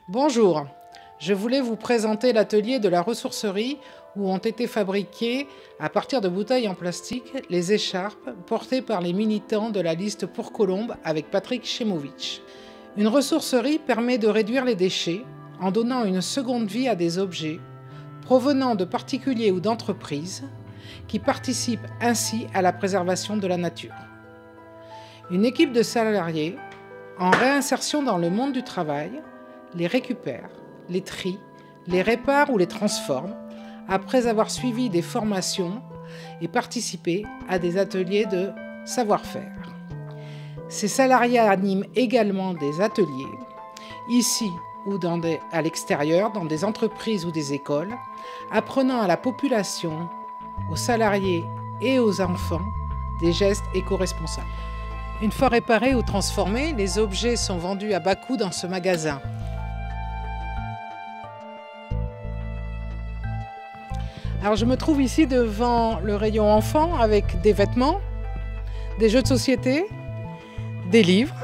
Bonjour, je voulais vous présenter l'atelier de la ressourcerie où ont été fabriquées, à partir de bouteilles en plastique, les écharpes portées par les militants de la liste pour Colombes avec Patrick Chemovich. Une ressourcerie permet de réduire les déchets en donnant une seconde vie à des objets provenant de particuliers ou d'entreprises qui participent ainsi à la préservation de la nature. Une équipe de salariés, en réinsertion dans le monde du travail, les récupère, les trie, les répare ou les transforme après avoir suivi des formations et participé à des ateliers de savoir-faire. Ces salariés animent également des ateliers, ici ou à l'extérieur, dans des entreprises ou des écoles, apprenant à la population, aux salariés et aux enfants des gestes éco-responsables. Une fois réparés ou transformés, les objets sont vendus à bas coût dans ce magasin. Alors je me trouve ici devant le rayon enfants avec des vêtements, des jeux de société, des livres,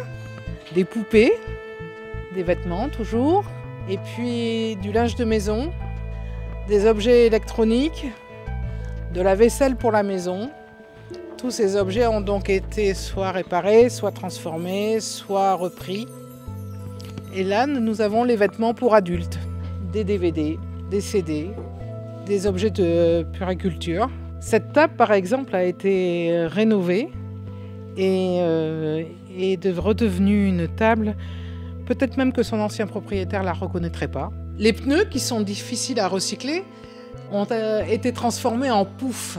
des poupées, des vêtements toujours, et puis du linge de maison, des objets électroniques, de la vaisselle pour la maison. Tous ces objets ont donc été soit réparés, soit transformés, soit repris. Et là, nous avons les vêtements pour adultes, des DVD, des CD, des objets de puériculture. Cette table, par exemple, a été rénovée et est redevenue une table, peut-être même que son ancien propriétaire ne la reconnaîtrait pas. Les pneus, qui sont difficiles à recycler, ont été transformés en pouf.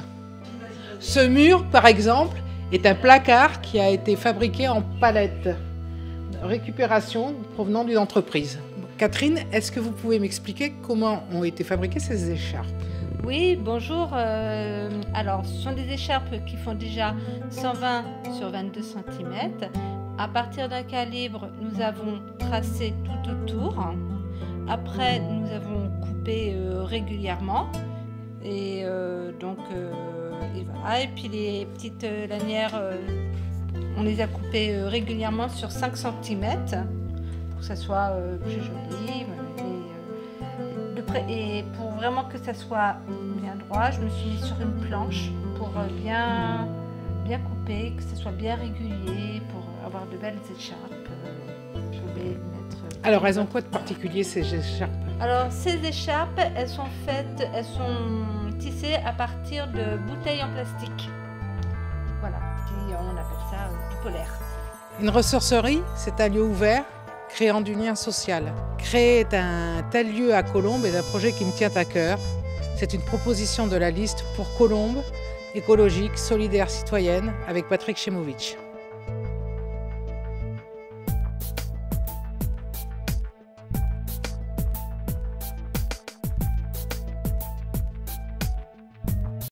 Ce mur, par exemple, est un placard qui a été fabriqué en palette. Récupération provenant d'une entreprise. Catherine, est-ce que vous pouvez m'expliquer comment ont été fabriquées ces écharpes? Oui, bonjour. Alors, ce sont des écharpes qui font déjà 120 sur 22 cm. À partir d'un calibre, nous avons tracé tout autour. Après, nous avons coupé régulièrement. Et voilà. Et puis les petites lanières, on les a coupées régulièrement sur 5 cm pour que ça soit plus joli. Et pour vraiment que ça soit bien droit, je me suis mise sur une planche pour bien couper, que ce soit bien régulier, pour avoir de belles écharpes. Alors, elles ont quoi de particulier, ces écharpes? Alors, ces écharpes, elles sont tissées à partir de bouteilles en plastique. Voilà, et on appelle ça du polaire. Une ressourcerie, c'est un lieu ouvert, créant du lien social. Créer un tel lieu à Colombes est un projet qui me tient à cœur. C'est une proposition de la liste pour Colombes, écologique, solidaire, citoyenne, avec Patrick Chemovich.